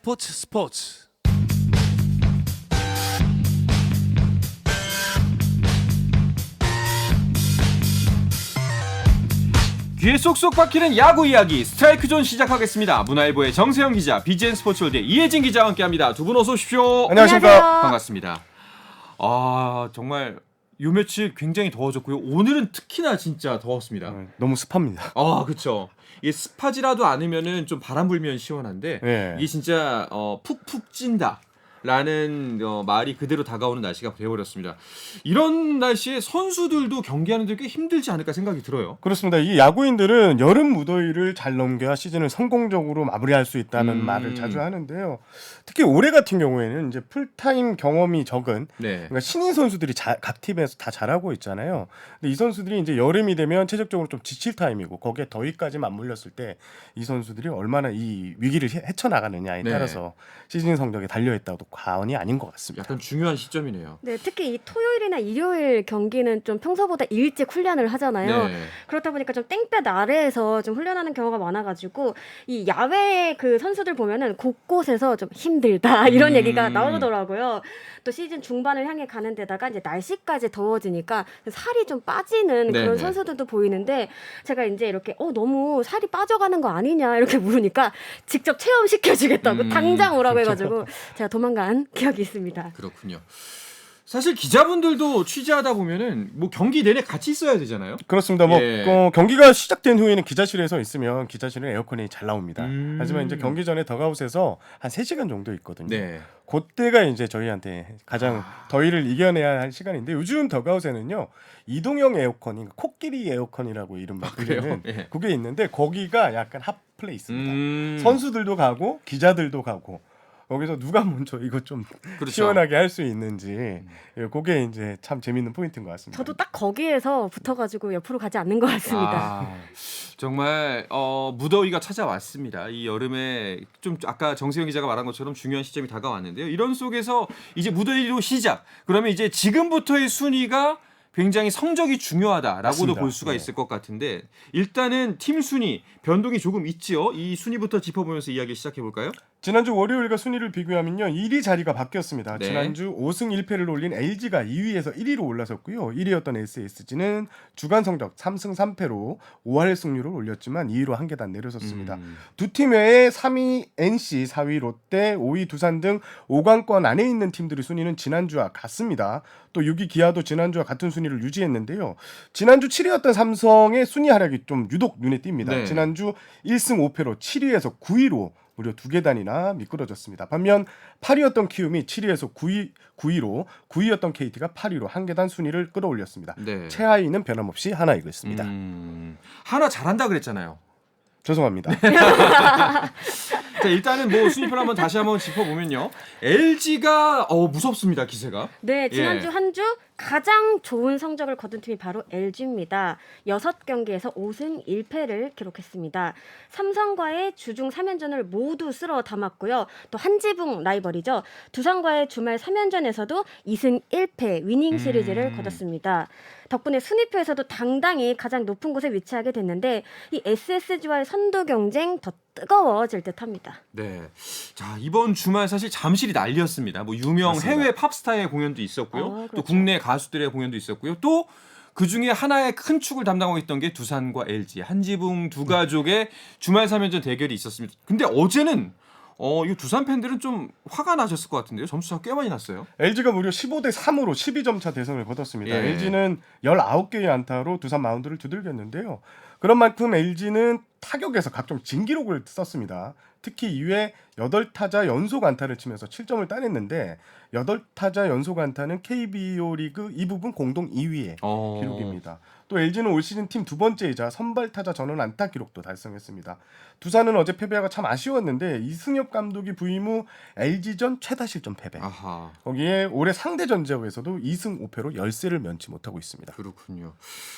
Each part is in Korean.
스포츠. 귀에 쏙쏙 박히는 야구 이야기 스트라이크 존 시작하겠습니다. 문화일보의 정세영 기자, BGN 스포츠월드 이혜진 기자와 함께합니다. 두 분 어서 오십시오. 안녕하십니까. 반갑습니다. 아 정말 요 며칠 굉장히 더워졌고요. 오늘은 특히나 진짜 더웠습니다. 너무 습합니다. 아 그렇죠. 이게 습하지라도 않으면은 좀 바람 불면 시원한데 네. 이게 진짜 푹푹 찐다. 라는 말이 그대로 다가오는 날씨가 되어버렸습니다. 이런 날씨에 선수들도 경기하는데 꽤 힘들지 않을까 생각이 들어요. 그렇습니다. 이 야구인들은 여름 무더위를 잘 넘겨야 시즌을 성공적으로 마무리할 수 있다는 말을 자주 하는데요. 특히 올해 같은 경우에는 이제 풀타임 경험이 적은 네. 그러니까 신인 선수들이 각 팀에서 다 잘하고 있잖아요. 근데 이 선수들이 이제 여름이 되면 체력적으로 좀 지칠 타임이고 거기에 더위까지 맞물렸을 때 이 선수들이 얼마나 이 위기를 헤쳐나가느냐에 따라서 시즌 성적에 달려있다고도 과언이 아닌 것 같습니다. 약간 중요한 시점이네요. 네, 특히 이 토요일이나 일요일 경기는 좀 평소보다 일찍 훈련을 하잖아요. 네. 그렇다 보니까 좀 땡볕 아래에서 좀 훈련하는 경우가 많아가지고 이 야외 그 선수들 보면은 곳곳에서 좀 힘들다 이런 얘기가 나오더라고요. 또 시즌 중반을 향해 가는 데다가 이제 날씨까지 더워지니까 살이 좀 빠지는 네네. 그런 선수들도 보이는데 제가 이제 이렇게 너무 살이 빠져가는 거 아니냐 이렇게 물으니까 직접 체험시켜주겠다고 당장 오라고 해가지고 제가 도망간 기억이 있습니다. 그렇군요. 사실 기자분들도 취재하다 보면은 뭐 경기 내내 같이 있어야 되잖아요. 그렇습니다. 경기가 시작된 후에는 기자실에서 있으면 기자실은 에어컨이 잘 나옵니다. 하지만 이제 경기 전에 더가웃에서 한 3시간 정도 있거든요. 네. 그때가 이제 저희한테 가장 더위를 이겨내야 할 시간인데 요즘 더가웃에는요 이동형 에어컨이 코끼리 에어컨이라고 이른바 불리는 예. 그게 있는데 거기가 약간 핫플레이스입니다. 선수들도 가고 기자들도 가고 거기서 누가 먼저 이거 좀 그렇죠. 시원하게 할 수 있는지 그게 이제 참 재밌는 포인트인 것 같습니다. 저도 딱 거기에서 붙어가지고 옆으로 가지 않는 것 같습니다. 정말 무더위가 찾아왔습니다. 이 여름에 좀 아까 정세영 기자가 말한 것처럼 중요한 시점이 다가왔는데요. 이런 속에서 이제 무더위로 시작. 그러면 이제 지금부터의 순위가 굉장히 성적이 중요하다라고도 맞습니다. 볼 수가 네. 있을 것 같은데 일단은 팀 순위 변동이 조금 있지요. 이 순위부터 짚어보면서 이야기 시작해 볼까요? 지난주 월요일과 순위를 비교하면요. 1위 자리가 바뀌었습니다. 네. 지난주 5승 1패를 올린 LG가 2위에서 1위로 올라섰고요. 1위였던 SSG는 주간 성적 3승 3패로 5할 승률을 올렸지만 2위로 한 계단 내려섰습니다. 두 팀 외에 3위 NC, 4위 롯데, 5위 두산 등 5강권 안에 있는 팀들의 순위는 지난주와 같습니다. 또 6위 기아도 지난주와 같은 순위를 유지했는데요. 지난주 7위였던 삼성의 순위 하락이 좀 유독 눈에 띕니다. 네. 지난주 1승 5패로 7위에서 9위로 무려 2계단이나 미끄러졌습니다. 반면 8위였던 키움이 7위에서 9위로 9위였던 KT가 8위로 한 계단 순위를 끌어올렸습니다. 네. 최하위는 변함없이 하나 이글스입니다. 하나 잘한다 그랬잖아요. 죄송합니다. 자, 일단은 뭐 순위표 한번 다시 한번 짚어보면요. LG가 무섭습니다, 기세가. 네, 지난주 예. 한 주 가장 좋은 성적을 거둔 팀이 바로 LG입니다. 6경기에서 5승 1패를 기록했습니다. 삼성과의 주중 3연전을 모두 쓸어 담았고요. 또 한지붕 라이벌이죠. 두산과의 주말 3연전에서도 2승 1패 위닝 시리즈를 거뒀습니다. 덕분에 순위표에서도 당당히 가장 높은 곳에 위치하게 됐는데 이 SSG와의 선두 경쟁 더 뜨거워질 듯합니다. 네. 자, 이번 주말 사실 잠실이 난리였습니다. 뭐 유명 맞습니다. 해외 팝스타의 공연도 있었고요. 그렇죠. 또 국내 가수들의 공연도 있었고요. 또 그 중에 하나의 큰 축을 담당하고 있던 게 두산과 LG, 한지붕 두 가족의 주말 3연전 대결이 있었습니다. 근데 어제는 이 두산 팬들은 좀 화가 나셨을 것 같은데요. 점수가 꽤 많이 났어요. LG가 무려 15대 3으로 12점 차 대승을 거뒀습니다. 예. LG는 19개의 안타로 두산 마운드를 두들겼는데요. 그런 만큼 LG는 타격에서 각종 진기록을 썼습니다. 특히 2회 8타자 연속 안타를 치면서 7점을 따냈는데 8타자 연속 안타는 KBO 리그 이 부분 공동 2위의 기록입니다. 또 LG는 올 시즌 팀 두 번째이자 선발 타자 전원 안타 기록도 달성했습니다. 두산은 어제 패배가 참 아쉬웠는데 이승엽 감독이 부임 후 LG전 최다 실점 패배. 아하. 거기에 올해 상대 전적에서도 2승 5패로 열세를 면치 못하고 있습니다. 그렇군요.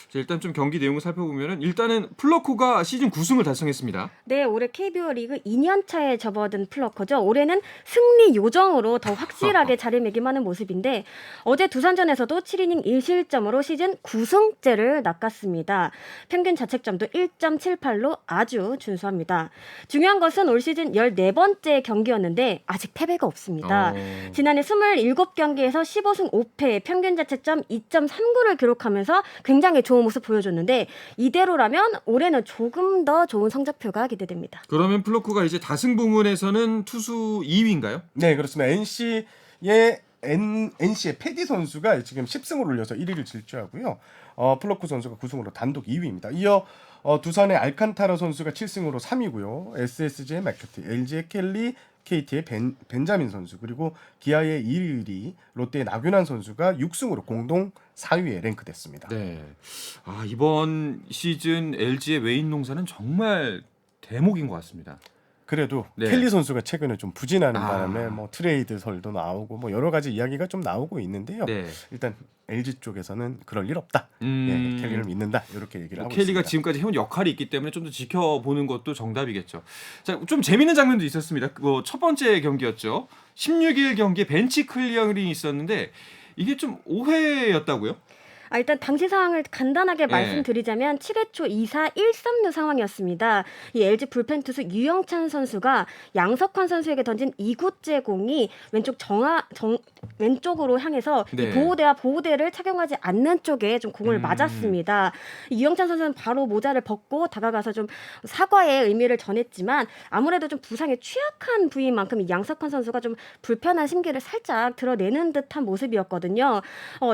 자, 일단 좀 경기 내용을 살펴보면은 일단은 플러코가 시즌 9승을 달성했습니다. 네, 올해 KBO 리그 2년 2년 차에 접어든 플러커죠. 올해는 승리 요정으로 더 확실하게 자리매김하는 모습인데 어제 두산전에서도 7이닝 1실점으로 시즌 9승째를 낚았습니다. 평균 자책점도 1.78로 아주 준수합니다. 중요한 것은 올 시즌 14번째 경기였는데 아직 패배가 없습니다. 지난해 27경기에서 15승 5패, 평균 자책점 2.39를 기록하면서 굉장히 좋은 모습 보여줬는데 이대로라면 올해는 조금 더 좋은 성적표가 기대됩니다. 그러면 플로크가 이제 다승 부문에서는 투수 2위인가요? 네, 그렇습니다. NC의 패디 선수가 지금 10승을 올려서 1위를 질주하고요. 플로크 선수가 9승으로 단독 2위입니다. 이어 두산의 알칸타라 선수가 7승으로 3위고요. SSG의 맥커티, LG의 켈리, KT의 벤자민 선수, 그리고 기아의 이리, 롯데의 나균환 선수가 6승으로 공동 4위에 랭크됐습니다. 네. 이번 시즌 LG의 외인 농사는 정말 대목인 것 같습니다. 그래도 네. 켈리 선수가 최근에 좀 부진하는 바람에 트레이드 설도 나오고 여러 가지 이야기가 좀 나오고 있는데요. 네. 일단 LG 쪽에서는 그럴 일 없다. 켈리를 믿는다. 이렇게 얘기를 하고 켈리가 있습니다. 지금까지 해온 역할이 있기 때문에 좀 더 지켜보는 것도 정답이겠죠. 자, 좀 재밌는 장면도 있었습니다. 첫 번째 경기였죠. 16일 경기에 벤치 클리어링이 있었는데 이게 좀 오해였다고요? 일단 당시 상황을 간단하게 말씀드리자면 7회 초 2사 1-3루 상황이었습니다. 이 LG 불펜 투수 유영찬 선수가 양석환 선수에게 던진 2구째 공이 왼쪽으로 향해서 네. 이 보호대를 착용하지 않는 쪽에 좀 공을 맞았습니다. 유영찬 선수는 바로 모자를 벗고 다가가서 좀 사과의 의미를 전했지만 아무래도 좀 부상에 취약한 부위인 만큼 이 양석환 선수가 좀 불편한 심기를 살짝 드러내는 듯한 모습이었거든요.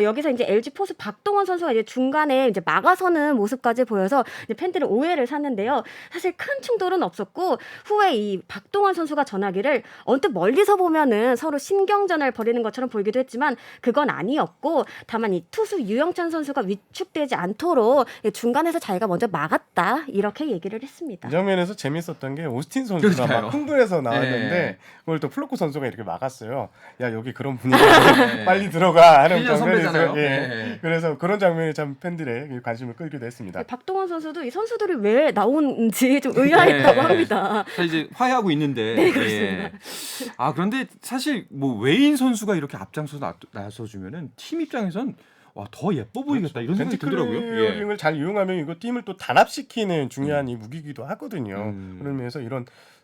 여기서 이제 LG 포수 박동원 선수가 이제 중간에 이제 막아서는 모습까지 보여서 이제 팬들은 오해를 샀는데요. 사실 큰 충돌은 없었고 후에 이 박동원 선수가 전하기를 언뜻 멀리서 보면은 서로 신경전을 벌이는 것처럼 보이기도 했지만 그건 아니었고 다만 이 투수 유영찬 선수가 위축되지 않도록 중간에서 자기가 먼저 막았다 이렇게 얘기를 했습니다. 이 장면에서 재밌었던 게 오스틴 선수가 그러니까요. 막 흥분해서 나왔는데 네. 그걸 또 플로코 선수가 이렇게 막았어요. 야 여기 그런 분위기 빨리 들어가 하는 킬리안 선배잖아요. 장면에서 네. 그래서 그런 장면이 참 팬들의 관심을 끌기도 했습니다. 박동원 선수도 이 선수들이 왜 나오는지 좀 의아했다고 네. 합니다. 사실 이제 화해하고 있는데. 네, 그렇습니다. 그런데 사실 외인 선수가 이렇게 앞장서 나서주면은 팀 입장에선 더 예뻐 보이겠다 이런 생각이 들더라고요. 클리어링을 잘 이용하면 이거 팀을 또 단합시키는 중요한 이 무기이기도 하거든요. 그런 면에서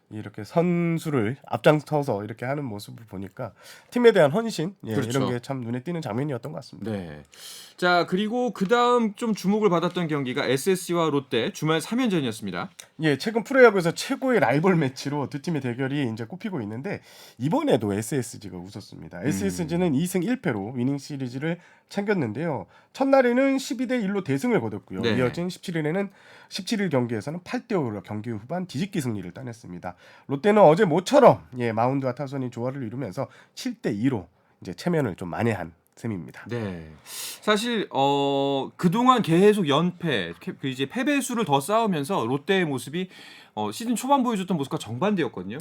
이렇게 선수를 앞장서서 이렇게 하는 모습을 보니까 팀에 대한 헌신 그렇죠. 이런 게 참 눈에 띄는 장면이었던 것 같습니다. 네. 자, 그리고 그다음 좀 주목을 받았던 경기가 SSG와 롯데 주말 3연전이었습니다. 최근 프로야구에서 최고의 라이벌 매치로 두 팀의 대결이 이제 꼽히고 있는데 이번에도 SSG가 웃었습니다. SSG는 2승 1패로 위닝 시리즈를 챙겼는데요. 첫날에는 12대 1로 대승을 거뒀고요. 네. 이어진 17일 경기에서는 8대 5로 경기 후반 뒤집기 승리를 따냈습니다. 롯데는 어제 모처럼 마운드와 타선이 조화를 이루면서 7대 2로 이제 체면을 좀 만회한 셈입니다. 네. 사실 그동안 계속 연패, 이제 패배 수를 더 쌓으면서 롯데의 모습이 시즌 초반 보여줬던 모습과 정반대였거든요.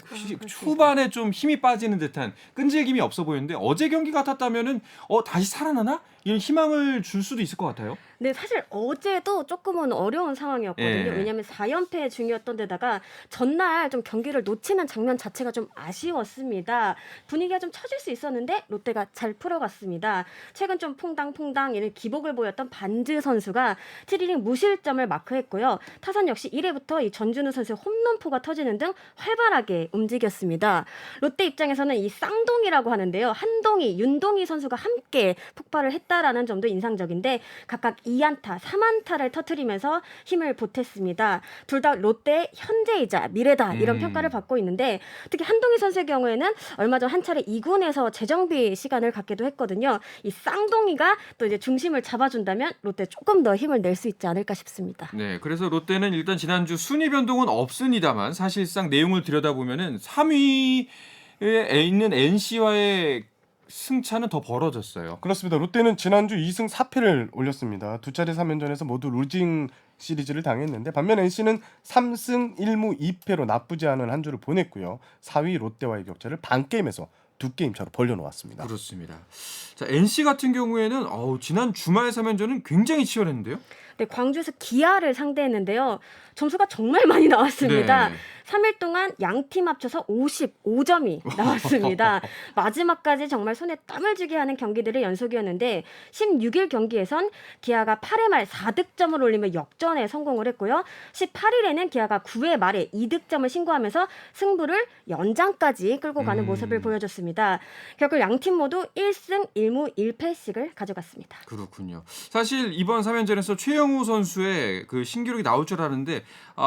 초반에 좀 힘이 빠지는 듯한 끈질김이 없어 보였는데 어제 경기 같았다면은 다시 살아나나? 이런 희망을 줄 수도 있을 것 같아요. 네, 사실 어제도 조금은 어려운 상황이었거든요. 왜냐하면 4연패 중이었던 데다가 전날 좀 경기를 놓치는 장면 자체가 좀 아쉬웠습니다. 분위기가 좀 처질 수 있었는데 롯데가 잘 풀어갔습니다. 최근 좀 퐁당퐁당 이런 기복을 보였던 반즈 선수가 7이닝 무실점을 마크했고요. 타선 역시 1회부터 이 전준우 선수의 홈런포가 터지는 등 활발하게 움직였습니다. 롯데 입장에서는 이 쌍동이라고 하는데요. 한동희, 윤동희 선수가 함께 폭발을 했다라는 점도 인상적인데 각각 2안타, 3안타를 터뜨리면서 힘을 보탰습니다. 둘 다 롯데의 현재이자 미래다 이런 평가를 받고 있는데 특히 한동희 선수의 경우에는 얼마 전 한 차례 2군에서 재정비 시간을 갖기도 했거든요. 이 쌍동이가 또 이제 중심을 잡아준다면 롯데 조금 더 힘을 낼 수 있지 않을까 싶습니다. 네, 그래서 롯데는 일단 지난주 순위 변동은 없습니다만 사실상 내용을 들여다보면은 3위에 있는 NC와의 승차는 더 벌어졌어요. 그렇습니다. 롯데는 지난주 2승 4패를 올렸습니다. 두 차례 3연전에서 모두 루징 시리즈를 당했는데 반면 NC는 3승 1무 2패로 나쁘지 않은 한 주를 보냈고요. 4위 롯데와의 격차를 반 게임에서 2게임 차로 벌려놓았습니다. 그렇습니다. 자, NC 같은 경우에는 지난 주말 3연전은 굉장히 치열했는데요. 네, 광주에서 기아를 상대했는데요. 점수가 정말 많이 나왔습니다. 네. 3일 동안 양 팀 합쳐서 55점이 나왔습니다. 마지막까지 정말 손에 땀을 쥐게 하는 경기들의 연속이었는데 16일 경기에선 기아가 8회 말 4득점을 올리며 역전에 성공을 했고요. 18일에는 기아가 9회 말에 2득점을 신고하면서 승부를 연장까지 끌고 가는 모습을 보여줬습니다. 결국 양 팀 모두 1승 1무 1패씩을 가져갔습니다. 그렇군요. 사실 이번 3연전에서 최영우 선수의 그 신기록이 나올 줄 알았는데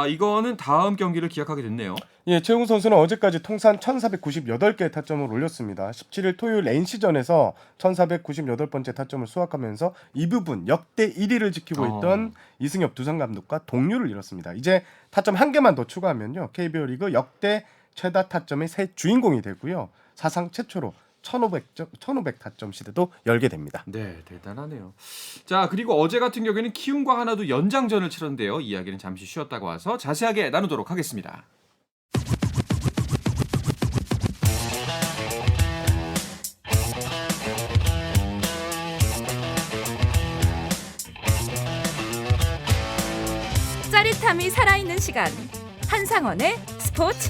이거는 다음 경기를 기약하게 됐네요. 예, 최웅 선수는 어제까지 통산 1,498개의 타점을 올렸습니다. 17일 토요일 NC전에서 1,498번째 타점을 수확하면서 이 부분 역대 1위를 지키고 있던 이승엽 두산 감독과 동률을 이뤘습니다. 이제 타점 한 개만 더 추가하면요. KBO 리그 역대 최다 타점의 새 주인공이 되고요. 사상 최초로 1,500 타점 시대도 열게 됩니다. 네, 대단하네요. 자, 그리고 어제 같은 경우에는 키움과 하나도 연장전을 치렀는데요. 이야기는 잠시 쉬었다가 와서 자세하게 나누도록 하겠습니다. 짜릿함이 살아있는 시간 한상원의 스포츠.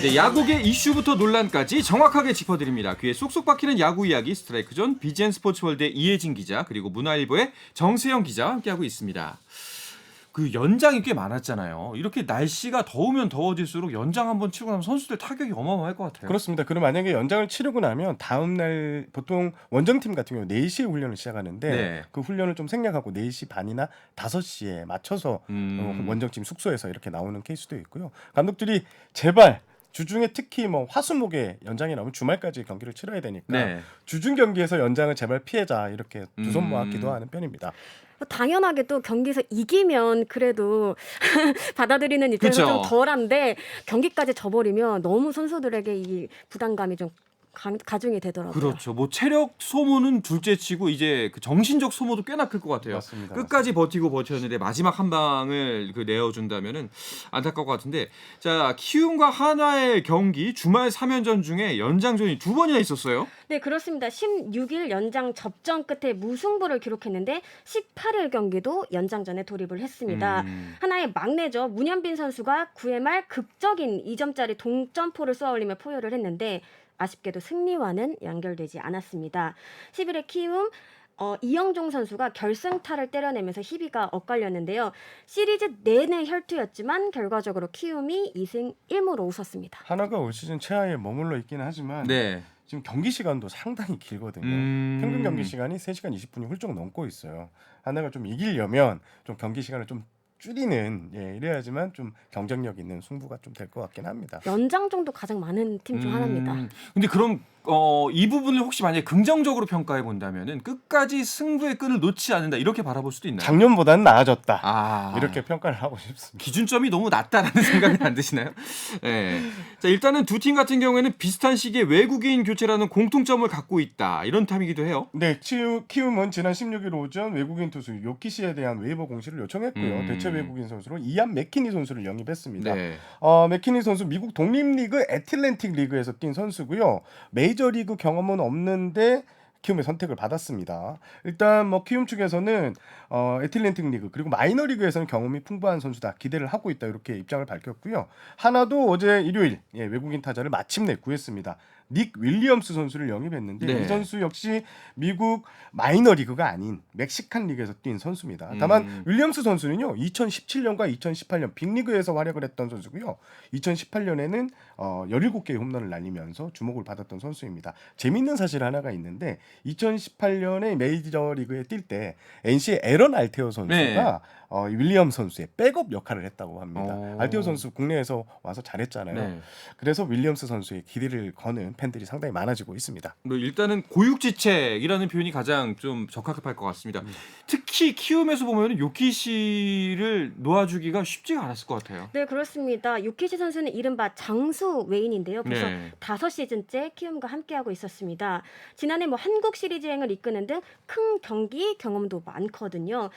네, 야구계 이슈부터 논란까지 정확하게 짚어드립니다. 귀에 쏙쏙 박히는 야구 이야기 스트라이크존 BGN 스포츠월드의 이혜진 기자 그리고 문화일보의 정세영 기자 함께하고 있습니다. 그 연장이 꽤 많았잖아요. 이렇게 날씨가 더우면 더워질수록 연장 한번 치고 나면 선수들 타격이 어마어마할 것 같아요. 그렇습니다. 그럼 만약에 연장을 치르고 나면 다음 날 보통 원정팀 같은 경우 4시에 훈련을 시작하는데 네. 그 훈련을 좀 생략하고 4시 반이나 5시에 맞춰서 원정팀 숙소에서 이렇게 나오는 케이스도 있고요. 감독들이 제발 주중에 특히 뭐 화수목에 연장이 나오면 주말까지 경기를 치러야 되니까 네. 주중 경기에서 연장을 제발 피해자 이렇게 두 손 모아 기도하는 편입니다. 당연하게도 경기에서 이기면 그래도 받아들이는 입장에서 그쵸. 좀 덜한데 경기까지 져버리면 너무 선수들에게 이 부담감이 좀 가중이 되더라고요. 그렇죠. 뭐 체력 소모는 둘째치고 이제 그 정신적 소모도 꽤나 클 것 같아요. 맞습니다. 끝까지 버티는데 마지막 한 방을 그 내어준다면은 안타까울 것 같은데, 자 키움과 한화의 경기 주말 3연전 중에 연장전이 2번이나 있었어요. 네, 그렇습니다. 16일 연장 접전 끝에 무승부를 기록했는데 18일 경기도 연장전에 돌입을 했습니다. 하나의 막내죠. 문현빈 선수가 9회 말 극적인 2점짜리 동점포를 쏘아올리며 포효를 했는데 아쉽게도 승리와는 연결되지 않았습니다. 10일에 키움 이영종 선수가 결승타를 때려내면서 희비가 엇갈렸는데요. 시리즈 내내 혈투였지만 결과적으로 키움이 2승 1무로 웃었습니다. 하나가 올 시즌 최하에 머물러 있기는 하지만 네. 지금 경기 시간도 상당히 길거든요. 평균 경기 시간이 3시간 20분이 훌쩍 넘고 있어요. 하나가 좀 이기려면 좀 경기 시간을 좀 줄이는 이래야지만 좀 경쟁력 있는 승부가 좀 될 것 같긴 합니다. 연장 정도 가장 많은 팀 중 하나입니다. 근데 그럼 이 부분을 혹시 만약에 긍정적으로 평가해 본다면은 끝까지 승부의 끈을 놓지 않는다 이렇게 바라볼 수도 있나요? 작년보다는 나아졌다. 이렇게 이렇게 평가를 하고 싶습니다. 기준점이 너무 낮다라는 생각이 안 드시나요? 네. 자, 일단은 두 팀 같은 경우에는 비슷한 시기에 외국인 교체라는 공통점을 갖고 있다. 이런 탐이기도 해요. 네, 키움은 지난 16일 오전 외국인 투수 요키시에 대한 웨이버 공시를 요청했고요. 대체 외국인 선수로 이안 맥키니 선수를 영입했습니다. 네. 맥키니 선수 미국 독립리그 애틀랜틱 리그에서 뛴 선수고요. 메이저리그 경험은 없는데 키움의 선택을 받았습니다. 일단 뭐 키움 측에서는 애틀랜틱 리그 그리고 마이너리그에서는 경험이 풍부한 선수다 기대를 하고 있다 이렇게 입장을 밝혔고요. 하나도 어제 일요일 외국인 타자를 마침내 구했습니다. 닉 윌리엄스 선수를 영입했는데 네. 이 선수 역시 미국 마이너리그가 아닌 멕시칸 리그에서 뛴 선수입니다. 다만 윌리엄스 선수는요 2017년과 2018년 빅리그에서 활약을 했던 선수고요. 2018년에는 17개의 홈런을 날리면서 주목을 받았던 선수입니다. 재밌는 사실 하나가 있는데 2018년에 메이저리그에 뛸 때 NC의 에런 알테오 선수가 네. 윌리엄 선수의 백업 역할을 했다고 합니다. 알테오 선수 국내에서 와서 잘했잖아요. 네. 그래서 윌리엄스 선수의 기대를 거는 팬들이 상당히 많아지고 있습니다. 뭐 일단은 고육지책이라는 표현이 가장 좀 적합할 것 같습니다. 특히 키움에서 보면 요키시를 놓아주기가 쉽지가 않았을 것 같아요. 네, 그렇습니다. 요키시 선수는 이른바 장수 외인인데요. 벌써 네. 5시즌째 키움과 함께하고 있었습니다. 지난해 뭐 한국 시리즈행을 이끄는 등 큰 경기 경험도 많거든요.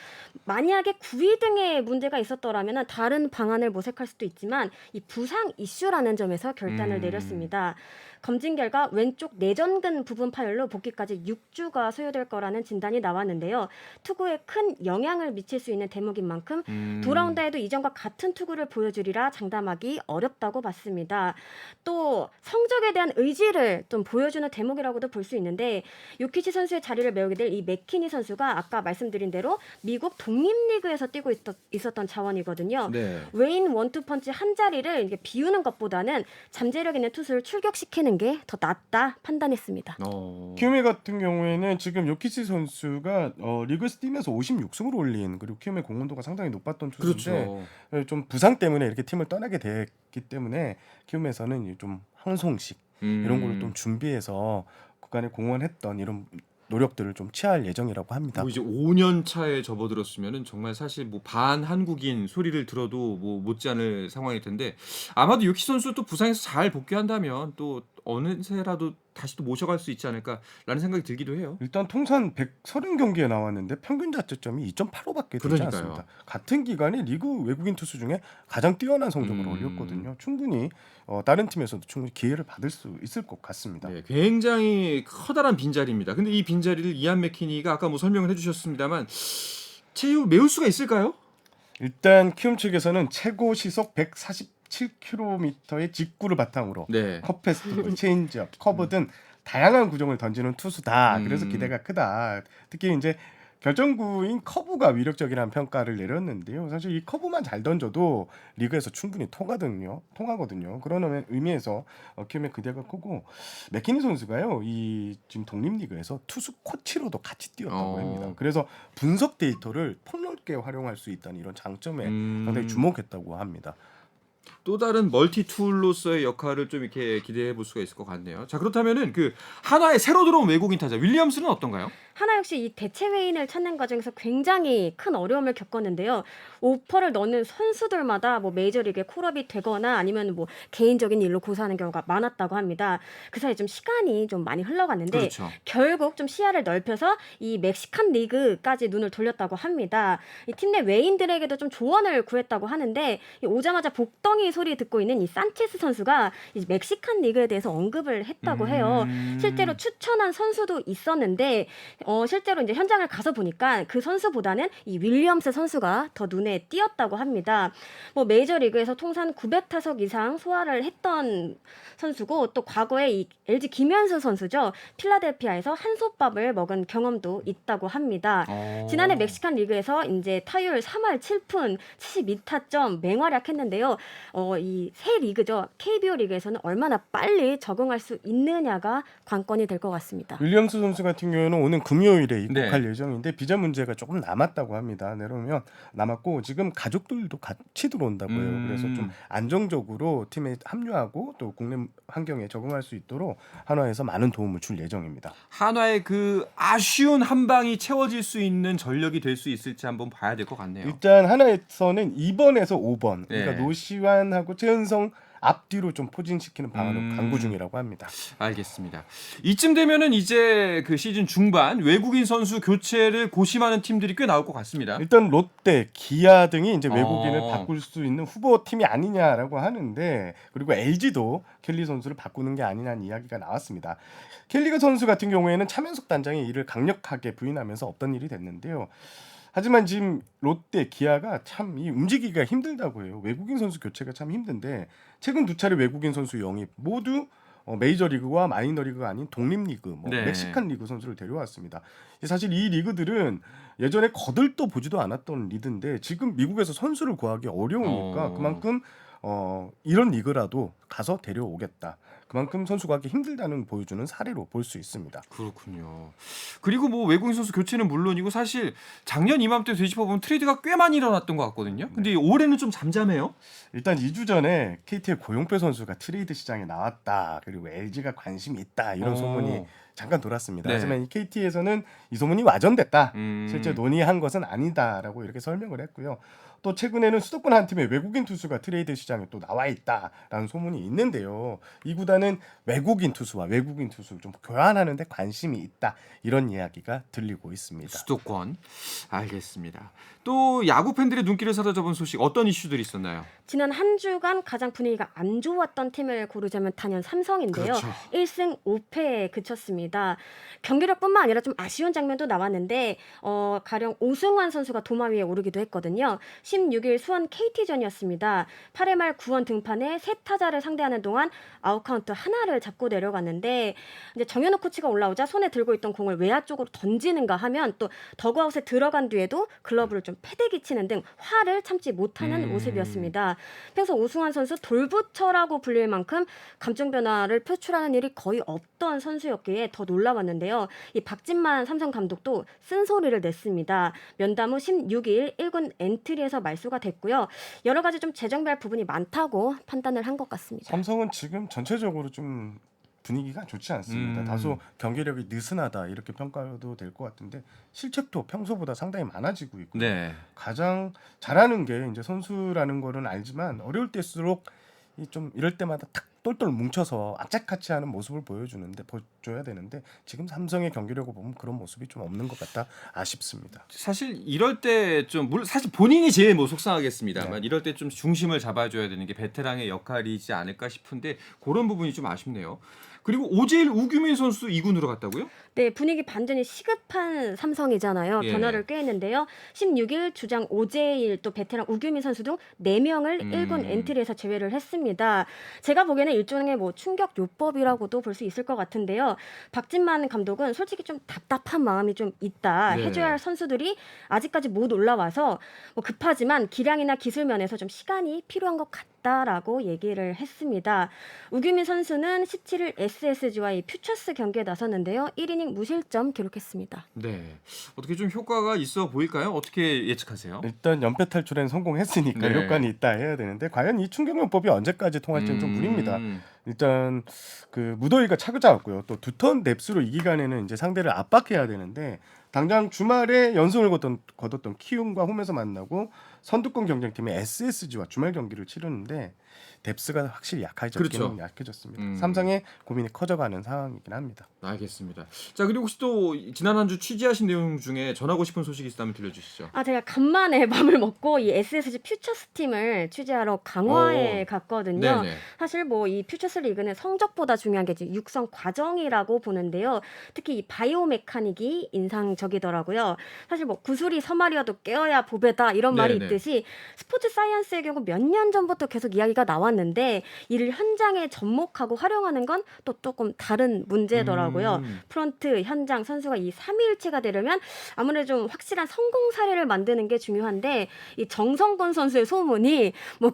만약에 9위 등의 문제가 있었더라면 다른 방안을 모색할 수도 있지만 이 부상 이슈라는 점에서 결단을 내렸습니다. 검증 검진 결과 왼쪽 내전근 부분 파열로 복귀까지 6주가 소요될 거라는 진단이 나왔는데요. 투구에 큰 영향을 미칠 수 있는 대목인 만큼 돌아온다 해도 이전과 같은 투구를 보여주리라 장담하기 어렵다고 봤습니다. 또 성적에 대한 의지를 좀 보여주는 대목이라고도 볼 수 있는데 요키치 선수의 자리를 메우게 될 이 맥키니 선수가 아까 말씀드린 대로 미국 독립리그에서 뛰고 있었던 자원이거든요. 네. 웨인 원투펀치 한 자리를 이게 비우는 것보다는 잠재력 있는 투수를 출격시키는 게 더 낫다 판단했습니다. 키움의 같은 경우에는 지금 요키치 선수가 리그에서 뛰면서 56승을 올린 그리고 키움의 공헌도가 상당히 높았던 투수인데 그렇죠. 좀 부상 때문에 이렇게 팀을 떠나게 됐기 때문에 키움에서는 좀 황송식 이런 거를 좀 준비해서 구간에 공헌했던 이런 노력들을 좀 취할 예정이라고 합니다. 뭐 이제 5년 차에 접어들었으면은 정말 사실 뭐 반한국인 소리를 들어도 뭐 못지않을 상황일 텐데 아마도 요키 선수 또 부상에서 잘 복귀한다면 또 어느새라도 다시 또 모셔갈 수 있지 않을까라는 생각이 들기도 해요. 일단 통산 130경기에 나왔는데 평균 자책점이 2.85밖에 되지 그러니까요. 않습니다. 같은 기간에 리그 외국인 투수 중에 가장 뛰어난 성적을 올렸거든요. 충분히 다른 팀에서도 충분히 기회를 받을 수 있을 것 같습니다. 네, 굉장히 커다란 빈자리입니다. 근데 이 빈자리를 이안 맥키니가 아까 뭐 설명을 해주셨습니다만 메울 수가 있을까요? 일단 키움 측에서는 최고 시속 147km의 직구를 바탕으로 네. 컵 패스트, 체인지업, 커브 등 다양한 구종을 던지는 투수다. 그래서 기대가 크다. 특히 이제 결정구인 커브가 위력적이라는 평가를 내렸는데요. 사실 이 커브만 잘 던져도 리그에서 충분히 통하거든요. 그런 의미에서 키움의 기대가 크고 맥키니 선수가요. 이 지금 독립리그에서 투수 코치로도 같이 뛰었다고 합니다. 그래서 분석 데이터를 폭넓게 활용할 수 있다는 이런 장점에 상당히 주목했다고 합니다. 또 다른 멀티 툴로서의 역할을 좀 이렇게 기대해 볼 수가 있을 것 같네요. 자, 그렇다면은 그 한화에 새로 들어온 외국인 타자 윌리엄스는 어떤가요? 하나 역시 이 대체 외인을 찾는 과정에서 굉장히 큰 어려움을 겪었는데요. 오퍼를 넣는 선수들마다 뭐 메이저리그에 콜업이 되거나 아니면 뭐 개인적인 일로 고사하는 경우가 많았다고 합니다. 그 사이에 좀 시간이 좀 많이 흘러갔는데 그렇죠. 결국 좀 시야를 넓혀서 이 멕시칸 리그까지 눈을 돌렸다고 합니다. 이 팀 내 외인들에게도 좀 조언을 구했다고 하는데 오자마자 복덩이 소리 듣고 있는 이 산체스 선수가 이 멕시칸 리그에 대해서 언급을 했다고 해요. 실제로 추천한 선수도 있었는데 실제로 이제 현장을 가서 보니까 그 선수보다는 이 윌리엄스 선수가 더 눈에 띄었다고 합니다. 뭐 메이저리그에서 통산 900타석 이상 소화를 했던 선수고 또 과거에 이 LG 김현수 선수죠. 필라델피아에서 한솥밥을 먹은 경험도 있다고 합니다. 지난해 멕시칸 리그에서 이제 타율 3할 7푼 72타점 맹활약했는데요. 이 새 리그죠. KBO 리그에서는 얼마나 빨리 적응할 수 있느냐가 관건이 될 것 같습니다. 윌리엄스 선수 같은 경우는 오는 금요일에 입국할 예정인데 비자 문제가 조금 남았다고 합니다. 내려오면 남았고 지금 가족들도 같이 들어온다고 해요. 그래서 좀 안정적으로 팀에 합류하고 또 국내 환경에 적응할 수 있도록 한화에서 많은 도움을 줄 예정입니다. 한화의 그 아쉬운 한 방이 채워질 수 있는 전력이 될 수 있을지 한번 봐야 될 것 같네요. 일단 한화에서는 2번에서 5번 그러니까 네. 노시환하고 최은성 앞뒤로 좀 포진시키는 방안을 강구 중이라고 합니다. 알겠습니다. 이쯤 되면은 이제 그 시즌 중반 외국인 선수 교체를 고심하는 팀들이 꽤 나올 것 같습니다. 일단 롯데, 기아 등이 이제 외국인을 바꿀 수 있는 후보 팀이 아니냐라고 하는데 그리고 LG도 켈리 선수를 바꾸는 게 아니냐는 이야기가 나왔습니다. 켈리 선수 같은 경우에는 차명석 단장이 이를 강력하게 부인하면서 없던 일이 됐는데요. 하지만 지금 롯데, 기아가 참 이 움직이기가 힘들다고 해요. 외국인 선수 교체가 참 힘든데 최근 두 차례 외국인 선수 영입 모두 메이저리그와 마이너리그가 아닌 독립리그, 네. 멕시칸 리그 선수를 데려왔습니다. 사실 이 리그들은 예전에 거들떠 보지도 않았던 리그인데 지금 미국에서 선수를 구하기 어려우니까 그만큼 이런 리그라도 가서 데려오겠다. 그만큼 선수 구하기 힘들다는 보여주는 사례로 볼 수 있습니다. 그렇군요. 그리고 뭐 외국인 선수 교체는 물론이고 사실 작년 이맘때 되짚어보면 트레이드가 꽤 많이 일어났던 것 같거든요. 근데 올해는 좀 잠잠해요. 일단 2주 전에 KT의 고용표 선수가 트레이드 시장에 나왔다. 그리고 LG가 관심이 있다. 이런 소문이 잠깐 돌았습니다. 네. 하지만 이 KT에서는 이 소문이 와전됐다. 실제 논의한 것은 아니다라고 이렇게 설명을 했고요. 또 최근에는 수도권 한 팀의 외국인 투수가 트레이드 시장에 또 나와 있다라는 소문이 있는데요. 이 구단은 외국인 투수와 외국인 투수를 좀 교환하는 데 관심이 있다. 이런 이야기가 들리고 있습니다. 수도권. 알겠습니다. 또 야구 팬들의 눈길을 사로잡은 소식 어떤 이슈들이 있었나요? 지난 한 주간 가장 분위기가 안 좋았던 팀을 고르자면 단연 삼성인데요. 그렇죠. 1승 5패에 그쳤습니다. 경기력뿐만 아니라 좀 아쉬운 장면도 나왔는데 가령 오승환 선수가 도마 위에 오르기도 했거든요. 16일 수원 KT전이었습니다. 8회 말 9원 등판에 세 타자를 상대하는 동안 아웃카운트 하나를 잡고 내려갔는데 이제 정현욱 코치가 올라오자 손에 들고 있던 공을 외야 쪽으로 던지는가 하면 또 더그아웃에 들어간 뒤에도 글러브를 좀 패대기 치는 등 화를 참지 못하는 모습이었습니다. 평소 오승환 선수 돌부처라고 불릴 만큼 감정 변화를 표출하는 일이 거의 없던 선수였기에 더 놀라웠는데요. 이 박진만 삼성 감독도 쓴소리를 냈습니다. 면담 후 16일 1군 엔트리에서 말수가 됐고요. 여러 가지 좀 재정비할 부분이 많다고 판단을 한 것 같습니다. 삼성은 지금 전체적으로 좀 분위기가 좋지 않습니다. 다소 경기력이 느슨하다 이렇게 평가도 될 것 같은데 실책도 평소보다 상당히 많아지고 있고 네. 가장 잘하는 게 이제 선수라는 거는 알지만 어려울 때일수록 이 좀 이럴 때마다 탁 똘똘 뭉쳐서 악착같이 하는 모습을 보여줘야 되는데 지금 삼성의 경기력을 보면 그런 모습이 좀 없는 것 같다 아쉽습니다. 사실 이럴 때 좀 사실 본인이 제일 뭐 속상하겠습니다만 이럴 때 좀 중심을 잡아줘야 되는 게 베테랑의 역할이지 않을까 싶은데 그런 부분이 좀 아쉽네요. 그리고 오재일 우규민 선수 2군으로 갔다고요? 네, 분위기 반전이 시급한 삼성이잖아요. 예. 변화를 꾀했는데요. 16일 주장 오재일 또 베테랑 우규민 선수 등 4명을 1군 엔트리에서 제외를 했습니다. 제가 보기에는 일종의 뭐 충격 요법이라고도 볼 수 있을 것 같은데요. 박진만 감독은 솔직히 좀 답답한 마음이 좀 있다. 네. 해줘야 할 선수들이 아직까지 못 올라와서 뭐 급하지만 기량이나 기술 면에서 좀 시간이 필요한 것 같다라고 얘기를 했습니다. 우규민 선수는 17일 SSG와의 퓨처스 경기에 나섰는데요. 1이닝 무실점 기록했습니다. 네. 어떻게 좀 효과가 있어 보일까요? 어떻게 예측하세요? 일단 연패 탈출엔 성공했으니까 네. 효과는 있다 해야 되는데 과연 이 충격요법이 언제까지 통할지는 좀 무리입니다. 일단 그 무더위가 차가웠고요. 또 두턴 뎁스로 이 기간에는 이제 상대를 압박해야 되는데 당장 주말에 연승을 거뒀던 키움과 홈에서 만나고 선두권 경쟁팀의 SSG와 주말 경기를 치르는데 뎁스가 확실히 그렇죠. 약해졌습니다. 삼성의 고민이 커져가는 상황이긴 합니다. 알겠습니다. 자, 그리고 혹시 또 지난 한 주 취재하신 내용 중에 전하고 싶은 소식이 있다면 들려주시죠. 제가 간만에 맘을 먹고 이 SSG 퓨처스 팀을 취재하러 강화에 갔거든요. 네네. 사실 뭐 이 퓨처스 리그는 성적보다 중요한 게 이제 육성 과정이라고 보는데요. 특히 이 바이오 메카닉이 인상적이더라고요. 사실 뭐 구슬이 서말이어도 깨어야 보배다 이런 말이 네네. 있듯이 스포츠 사이언스의 경우 몇 년 전부터 계속 이야기가 나왔는데 이를 현장에 접목하고 활용하는 건 또 조금 다른 문제더라고요. 프런트, 현장, 선수가 이 삼위일체가 되려면 아무래도 좀 확실한 성공 사례를 만드는 게 중요한데 이 정성곤 선수의 소문이 뭐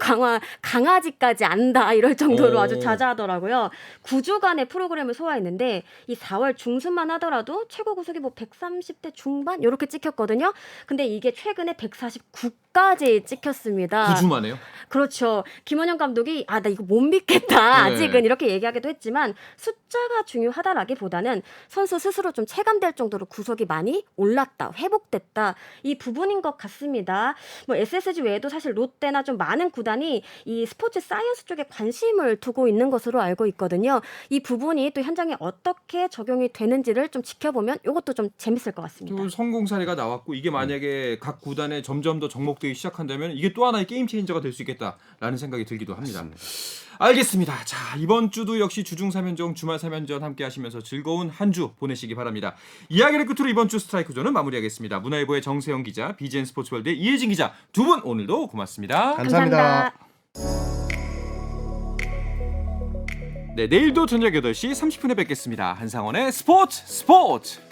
강아지까지 안다 이럴 정도로 아주 자자하더라고요. 9주간의 프로그램을 소화했는데 이 4월 중순만 하더라도 최고 구속이 뭐 130대 중반 이렇게 찍혔거든요. 근데 이게 최근에 149까지 찍혔습니다. 9주 만에요? 그렇죠. 김원영 감독이 나 이거 못 믿겠다. 네. 아직은 이렇게 얘기하기도 했지만 숫자가 중요하다라기보다는 선수 스스로 좀 체감될 정도로 구속이 많이 올랐다, 회복됐다 이 부분인 것 같습니다. 뭐 SSG 외에도 사실 롯데나 좀 많은 구단이 이 스포츠 사이언스 쪽에 관심을 두고 있는 것으로 알고 있거든요. 이 부분이 또 현장에 어떻게 적용이 되는지를 좀 지켜보면 이것도 좀 재밌을 것 같습니다. 또 성공 사례가 나왔고 이게 만약에 각 구단에 점점 더 접목되기 시작한다면 이게 또 하나의 게임 체인저가 될 수 있겠다라는 생각이 들기도 합니다. 알겠습니다. 자, 이번 주도 역시 주중 3연전 주말 3연전 함께 하시면서 즐거운 한 주 보내시기 바랍니다. 이야기를 끝으로 이번 주 스트라이크 존은 마무리하겠습니다. 문화일보의 정세영 기자, BGN 스포츠월드의 이혜진 기자 두 분 오늘도 고맙습니다. 감사합니다. 네, 내일도 저녁 8시 30분에 뵙겠습니다. 한상원의 스포츠.